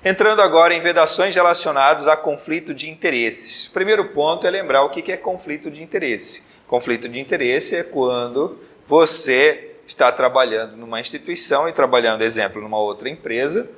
Entrando agora em vedações relacionadas a conflito de interesses. O primeiro ponto é lembrar o que é conflito de interesse. Conflito de interesse é quando você está trabalhando numa instituição e trabalhando, exemplo, numa outra empresa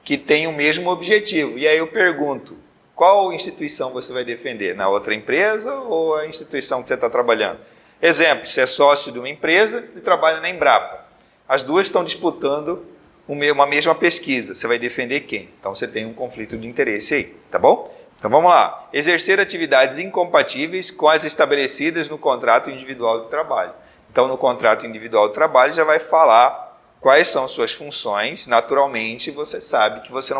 que tem o mesmo objetivo. E aí eu pergunto, qual instituição você vai defender? Na outra empresa ou a instituição que você está trabalhando? Exemplo, você é sócio de uma empresa e trabalha na Embrapa. As duas estão disputando uma mesma pesquisa. Você vai defender quem? Então você tem um conflito de interesse aí, tá bom? Então vamos lá. Exercer atividades incompatíveis com as estabelecidas no contrato individual de trabalho. Então no contrato individual de trabalho já vai falar quais são suas funções. Naturalmente você sabe que você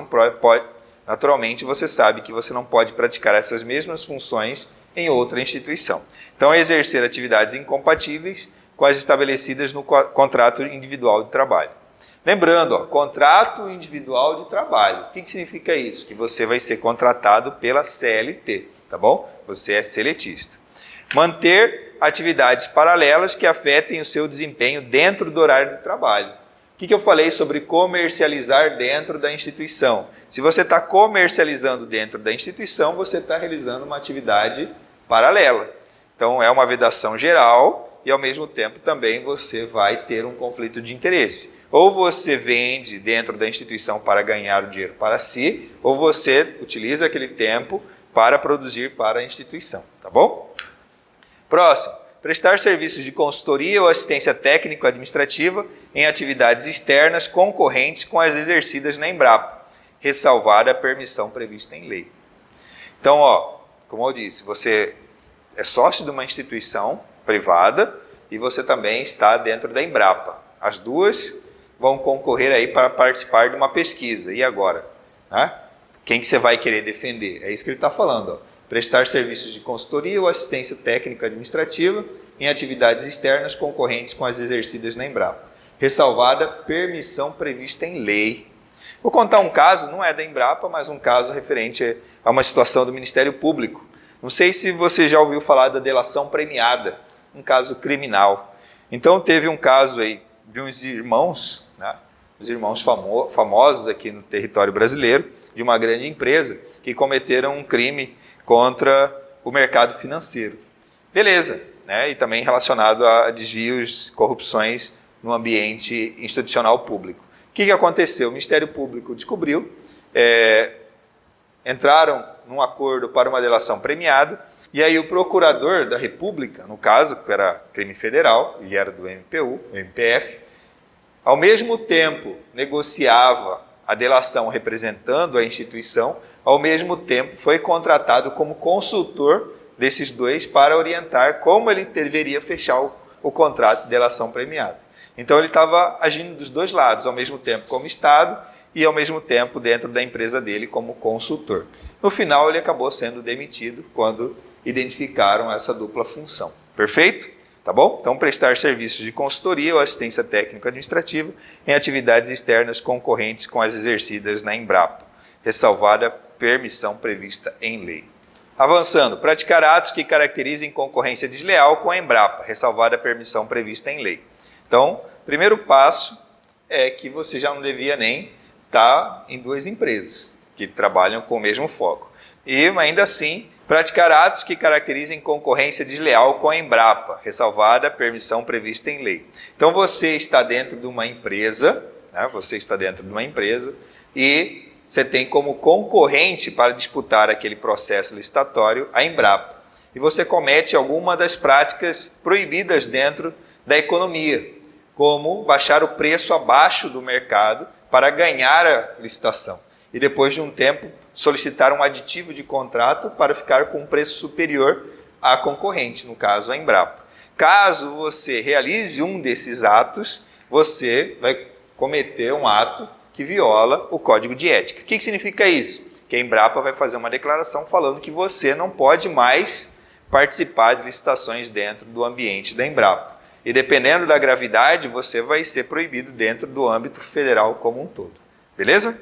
não pode praticar essas mesmas funções em outra instituição. Então exercer atividades incompatíveis com as estabelecidas no contrato individual de trabalho. Lembrando, contrato individual de trabalho. O que significa isso? Que você vai ser contratado pela CLT, tá bom? Você é seletista. Manter atividades paralelas que afetem o seu desempenho dentro do horário de trabalho. O que eu falei sobre comercializar dentro da instituição? Se você está comercializando dentro da instituição, você está realizando uma atividade paralela. Então, é uma vedação geral e, ao mesmo tempo, também você vai ter um conflito de interesse. Ou você vende dentro da instituição para ganhar o dinheiro para si, ou você utiliza aquele tempo para produzir para a instituição, tá bom? Próximo, prestar serviços de consultoria ou assistência técnico-administrativa em atividades externas concorrentes com as exercidas na Embrapa, ressalvada a permissão prevista em lei. Então, como eu disse, você é sócio de uma instituição privada e você também está dentro da Embrapa. As duas vão concorrer aí para participar de uma pesquisa. E agora? Quem que você vai querer defender? É isso que ele está falando. Prestar serviços de consultoria ou assistência técnica administrativa em atividades externas concorrentes com as exercidas na Embrapa. Ressalvada permissão prevista em lei. Vou contar um caso, não é da Embrapa, mas um caso referente a uma situação do Ministério Público. Não sei se você já ouviu falar da delação premiada, um caso criminal. Então teve um caso aí de uns irmãos, os irmãos famosos aqui no território brasileiro, de uma grande empresa, que cometeram um crime contra o mercado financeiro. Beleza, e também relacionado a desvios, corrupções no ambiente institucional público. O que aconteceu? O Ministério Público descobriu, entraram num acordo para uma delação premiada, e aí o procurador da República, no caso, que era crime federal, e era do MPF, ao mesmo tempo negociava a delação representando a instituição, ao mesmo tempo foi contratado como consultor desses dois para orientar como ele deveria fechar o contrato de delação premiada. Então ele estava agindo dos dois lados, ao mesmo tempo como Estado e ao mesmo tempo dentro da empresa dele como consultor. No final ele acabou sendo demitido quando identificaram essa dupla função. Perfeito? Tá bom? Então, prestar serviços de consultoria ou assistência técnico-administrativa em atividades externas concorrentes com as exercidas na Embrapa, ressalvada permissão prevista em lei. Avançando, praticar atos que caracterizem concorrência desleal com a Embrapa, ressalvada a permissão prevista em lei. Então, primeiro passo é que você já não devia nem estar em duas empresas que trabalham com o mesmo foco. E, ainda assim, praticar atos que caracterizem concorrência desleal com a Embrapa, ressalvada a permissão prevista em lei. Então, você está dentro de uma empresa, e você tem como concorrente para disputar aquele processo licitatório a Embrapa. E você comete alguma das práticas proibidas dentro da economia, como baixar o preço abaixo do mercado para ganhar a licitação. E depois de um tempo, solicitar um aditivo de contrato para ficar com um preço superior à concorrente, no caso a Embrapa. Caso você realize um desses atos, você vai cometer um ato que viola o Código de Ética. O que significa isso? Que a Embrapa vai fazer uma declaração falando que você não pode mais participar de licitações dentro do ambiente da Embrapa. E dependendo da gravidade, você vai ser proibido dentro do âmbito federal como um todo. Beleza?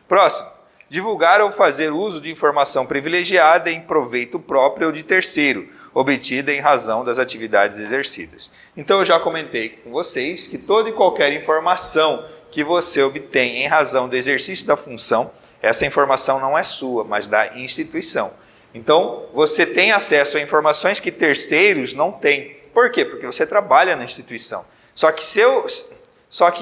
Próximo. Divulgar ou fazer uso de informação privilegiada em proveito próprio ou de terceiro, obtida em razão das atividades exercidas. Então eu já comentei com vocês que toda e qualquer informação que você obtém em razão do exercício da função, essa informação não é sua, mas da instituição. Então, você tem acesso a informações que terceiros não têm. Por quê? Porque você trabalha na instituição. Só que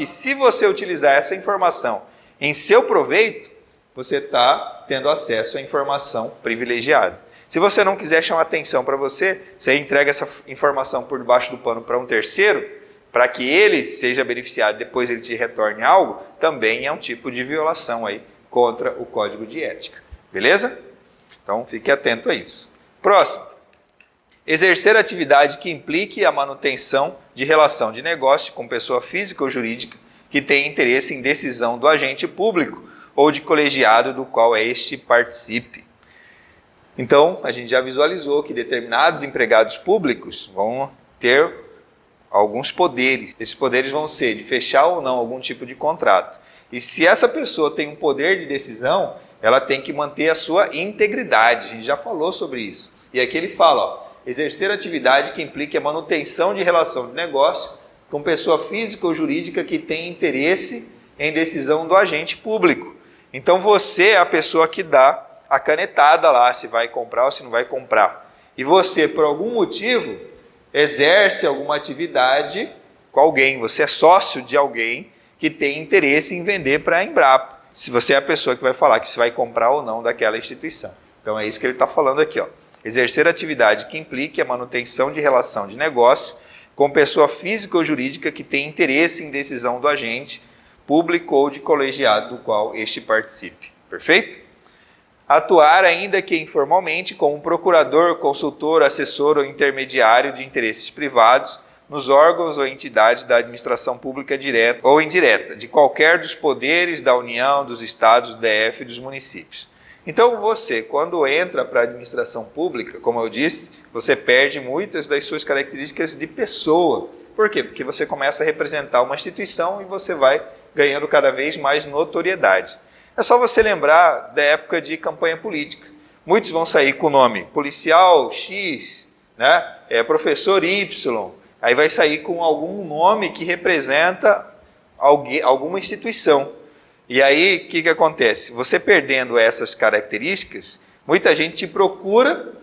se você utilizar essa informação em seu proveito, você está tendo acesso à informação privilegiada. Se você não quiser chamar atenção para você, você entrega essa informação por debaixo do pano para um terceiro, para que ele seja beneficiado, depois ele te retorne algo, também é um tipo de violação aí contra o Código de Ética. Beleza? Então, fique atento a isso. Próximo. Exercer atividade que implique a manutenção de relação de negócio com pessoa física ou jurídica que tenha interesse em decisão do agente público ou de colegiado do qual este participe. Então, a gente já visualizou que determinados empregados públicos vão ter alguns poderes. Esses poderes vão ser de fechar ou não algum tipo de contrato. E se essa pessoa tem um poder de decisão, ela tem que manter a sua integridade. A gente já falou sobre isso. E aqui ele fala, exercer atividade que implique a manutenção de relação de negócio com pessoa física ou jurídica que tenha interesse em decisão do agente público. Então você é a pessoa que dá a canetada lá, se vai comprar ou se não vai comprar. E você, por algum motivo, exerce alguma atividade com alguém. Você é sócio de alguém que tem interesse em vender para a Embrapa. Se você é a pessoa que vai falar que se vai comprar ou não daquela instituição. Então é isso que ele está falando aqui, ó. Exercer atividade que implique a manutenção de relação de negócio com pessoa física ou jurídica que tem interesse em decisão do agente público ou de colegiado do qual este participe. Perfeito? Atuar, ainda que informalmente, como procurador, consultor, assessor ou intermediário de interesses privados nos órgãos ou entidades da administração pública direta ou indireta, de qualquer dos poderes da União, dos estados, do DF e dos municípios. Então você, quando entra para a administração pública, como eu disse, você perde muitas das suas características de pessoa. Por quê? Porque você começa a representar uma instituição e você vai ganhando cada vez mais notoriedade. É só você lembrar da época de campanha política. Muitos vão sair com o nome policial X, né? Professor Y, aí vai sair com algum nome que representa alguma instituição. E aí, o que acontece? Você perdendo essas características, muita gente te procura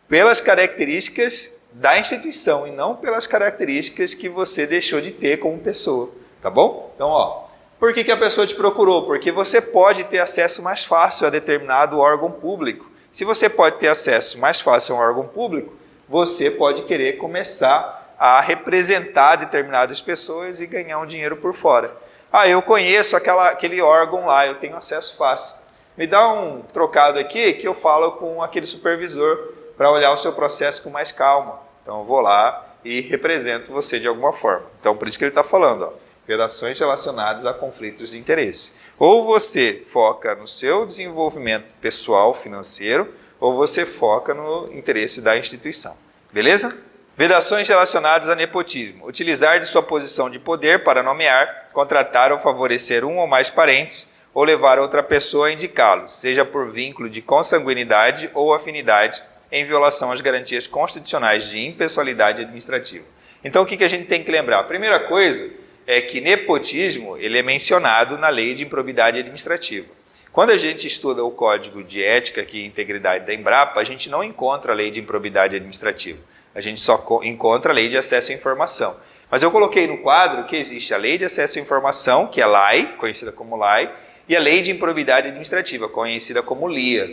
pelas características da instituição e não pelas características que você deixou de ter como pessoa, tá bom? Então, ó, por que a pessoa te procurou? Porque você pode ter acesso mais fácil a determinado órgão público. Se você pode ter acesso mais fácil a um órgão público, você pode querer começar a representar determinadas pessoas e ganhar um dinheiro por fora. Ah, eu conheço aquele órgão lá, eu tenho acesso fácil. Me dá um trocado aqui que eu falo com aquele supervisor para olhar o seu processo com mais calma. Então eu vou lá e represento você de alguma forma. Então por isso que ele está falando, ó, relações relacionadas a conflitos de interesse. Ou você foca no seu desenvolvimento pessoal, financeiro, ou você foca no interesse da instituição. Beleza? Vedações relacionadas a nepotismo. Utilizar de sua posição de poder para nomear, contratar ou favorecer um ou mais parentes, ou levar outra pessoa a indicá-los, seja por vínculo de consanguinidade ou afinidade, em violação às garantias constitucionais de impessoalidade administrativa. Então o que a gente tem que lembrar? A primeira coisa é que nepotismo ele é mencionado na Lei de Improbidade Administrativa. Quando a gente estuda o Código de Ética e Integridade da Embrapa, a gente não encontra a Lei de Improbidade Administrativa. A gente só encontra a Lei de Acesso à Informação. Mas eu coloquei no quadro que existe a Lei de Acesso à Informação, que é LAI, conhecida como LAI, e a Lei de Improbidade Administrativa, conhecida como LIA.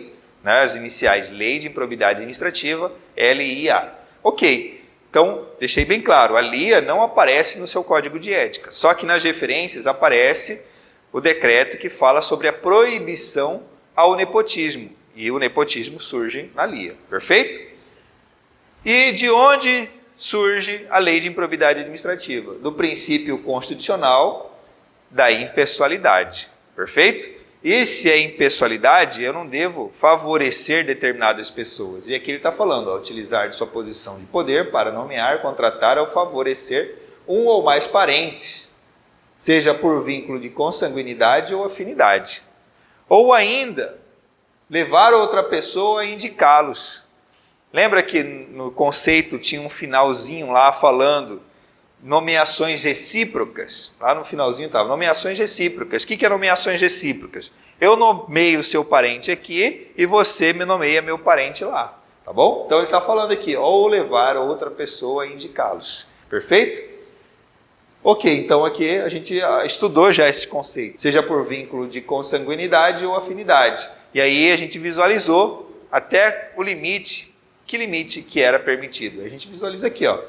Né? As iniciais Lei de Improbidade Administrativa, LIA. Ok, então deixei bem claro, a LIA não aparece no seu Código de Ética, só que nas referências aparece o decreto que fala sobre a proibição ao nepotismo. E o nepotismo surge na LIA, perfeito? E de onde surge a Lei de Improbidade Administrativa? Do princípio constitucional da impessoalidade, perfeito? E se é impessoalidade, eu não devo favorecer determinadas pessoas. E aqui ele está falando, ó, utilizar de sua posição de poder para nomear, contratar ou favorecer um ou mais parentes, seja por vínculo de consanguinidade ou afinidade. Ou ainda, levar outra pessoa a indicá-los. Lembra que no conceito tinha um finalzinho lá falando nomeações recíprocas. Lá no finalzinho estava, nomeações recíprocas. O que é nomeações recíprocas? Eu nomeio o seu parente aqui e você me nomeia meu parente lá. Tá bom? Então ele está falando aqui, ou levar outra pessoa a indicá-los. Perfeito? Ok, então aqui a gente estudou já esse conceito, seja por vínculo de consanguinidade ou afinidade. E aí a gente visualizou até o limite, que limite que era permitido. A gente visualiza aqui, ó,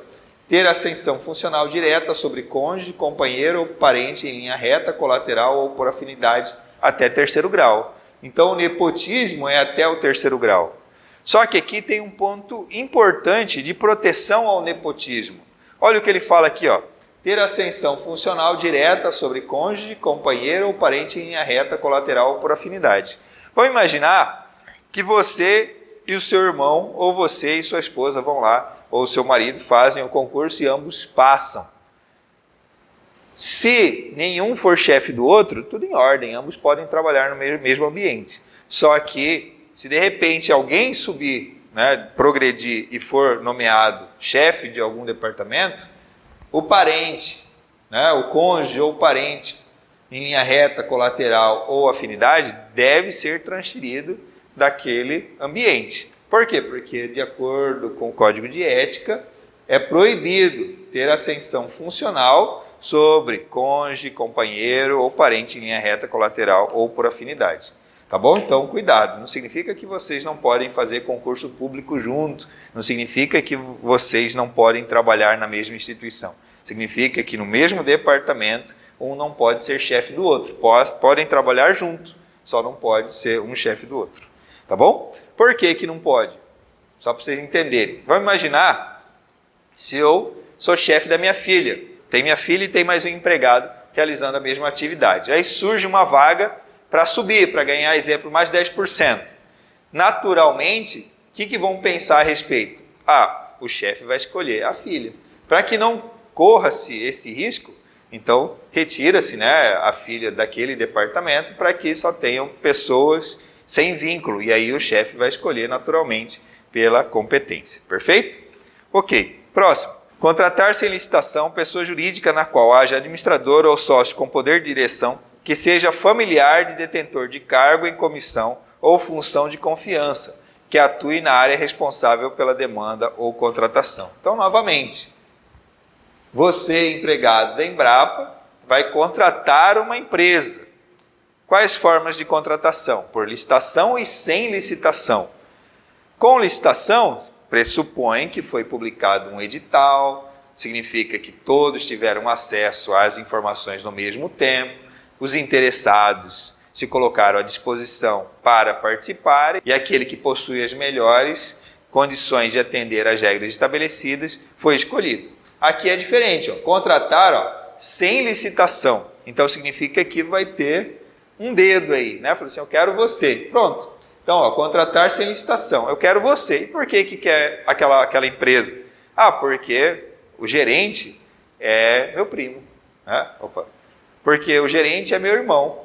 ter ascensão funcional direta sobre cônjuge, companheiro ou parente em linha reta, colateral ou por afinidade até terceiro grau. Então o nepotismo é até o terceiro grau. Só que aqui tem um ponto importante de proteção ao nepotismo. Olha o que ele fala aqui, ó. Ter ascensão funcional direta sobre cônjuge, companheiro ou parente em linha reta, colateral ou por afinidade. Vamos imaginar que você e o seu irmão, ou você e sua esposa vão lá, ou seu marido fazem o concurso e ambos passam. Se nenhum for chefe do outro, tudo em ordem, ambos podem trabalhar no mesmo ambiente. Só que, se de repente alguém subir, progredir e for nomeado chefe de algum departamento, o parente, o cônjuge ou parente em linha reta, colateral ou afinidade deve ser transferido daquele ambiente. Por quê? Porque, de acordo com o Código de Ética, é proibido ter ascensão funcional sobre cônjuge, companheiro ou parente em linha reta, colateral ou por afinidade. Tá bom? Então, cuidado. Não significa que vocês não podem fazer concurso público junto. Não significa que vocês não podem trabalhar na mesma instituição. Significa que no mesmo departamento, um não pode ser chefe do outro. Podem trabalhar junto, só não pode ser um chefe do outro. Tá bom? Por que não pode? Só para vocês entenderem. Vamos imaginar se eu sou chefe da minha filha. Tem minha filha e tem mais um empregado realizando a mesma atividade. Aí surge uma vaga para subir, para ganhar, exemplo, mais 10%. Naturalmente, o que vão pensar a respeito? O chefe vai escolher a filha. Para que não corra-se esse risco, então retira-se a filha daquele departamento para que só tenham pessoas sem vínculo. E aí o chefe vai escolher naturalmente pela competência. Perfeito? Ok. Próximo. Contratar sem licitação pessoa jurídica na qual haja administrador ou sócio com poder de direção que seja familiar de detentor de cargo em comissão ou função de confiança, que atue na área responsável pela demanda ou contratação. Então, novamente, você, empregado da Embrapa, vai contratar uma empresa. Quais formas de contratação? Por licitação e sem licitação. Com licitação, pressupõe que foi publicado um edital, significa que todos tiveram acesso às informações no mesmo tempo, os interessados se colocaram à disposição para participar e aquele que possui as melhores condições de atender às regras estabelecidas foi escolhido. Aqui é diferente, contratar sem licitação. Então significa que vai ter um dedo aí, Falou assim, eu quero você. Pronto. Então, contratar sem licitação. Eu quero você. E por que quer aquela empresa? Porque o gerente é meu primo. Porque o gerente é meu irmão.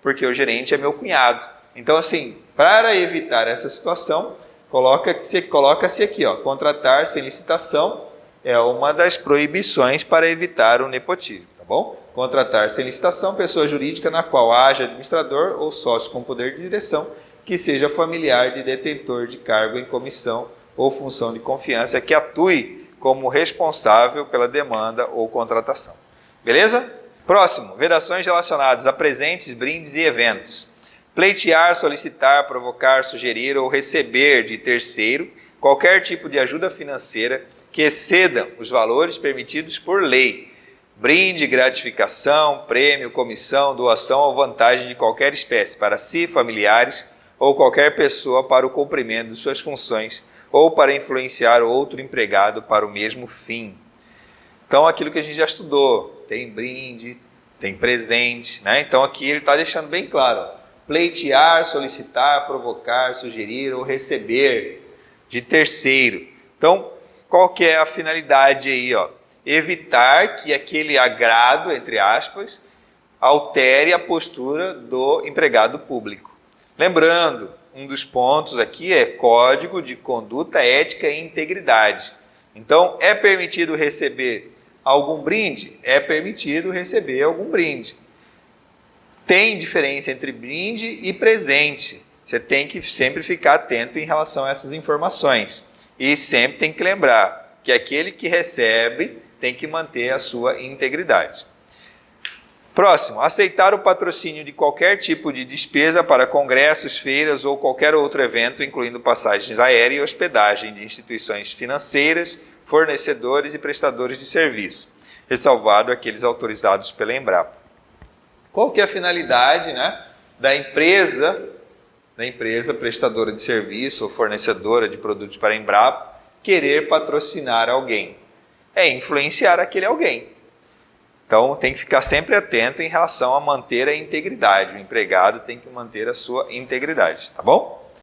Porque o gerente é meu cunhado. Então, assim, para evitar essa situação, coloca-se aqui, contratar sem licitação é uma das proibições para evitar o nepotismo, tá bom? Contratar sem licitação pessoa jurídica na qual haja administrador ou sócio com poder de direção que seja familiar de detentor de cargo em comissão ou função de confiança que atue como responsável pela demanda ou contratação. Beleza? Próximo, vedações relacionadas a presentes, brindes e eventos. Pleitear, solicitar, provocar, sugerir ou receber de terceiro qualquer tipo de ajuda financeira que excedam os valores permitidos por lei. Brinde, gratificação, prêmio, comissão, doação ou vantagem de qualquer espécie para si, familiares ou qualquer pessoa para o cumprimento de suas funções ou para influenciar outro empregado para o mesmo fim. Então, aquilo que a gente já estudou, tem brinde, tem presente, Então, aqui ele está deixando bem claro, pleitear, solicitar, provocar, sugerir ou receber de terceiro. Então, qual que é a finalidade aí? Evitar que aquele agrado, entre aspas, altere a postura do empregado público. Lembrando, um dos pontos aqui é Código de Conduta, Ética e Integridade. Então, é permitido receber algum brinde, é permitido receber algum brinde. Tem diferença entre brinde e presente. Você tem que sempre ficar atento em relação a essas informações. E sempre tem que lembrar que aquele que recebe tem que manter a sua integridade. Próximo, aceitar o patrocínio de qualquer tipo de despesa para congressos, feiras ou qualquer outro evento, incluindo passagens aéreas e hospedagem de instituições financeiras, fornecedores e prestadores de serviço, ressalvado aqueles autorizados pela Embrapa. Qual que é a finalidade, né, da empresa prestadora de serviço ou fornecedora de produtos para a Embrapa querer patrocinar alguém? É influenciar aquele alguém. Então, tem que ficar sempre atento em relação a manter a integridade. O empregado tem que manter a sua integridade, tá bom?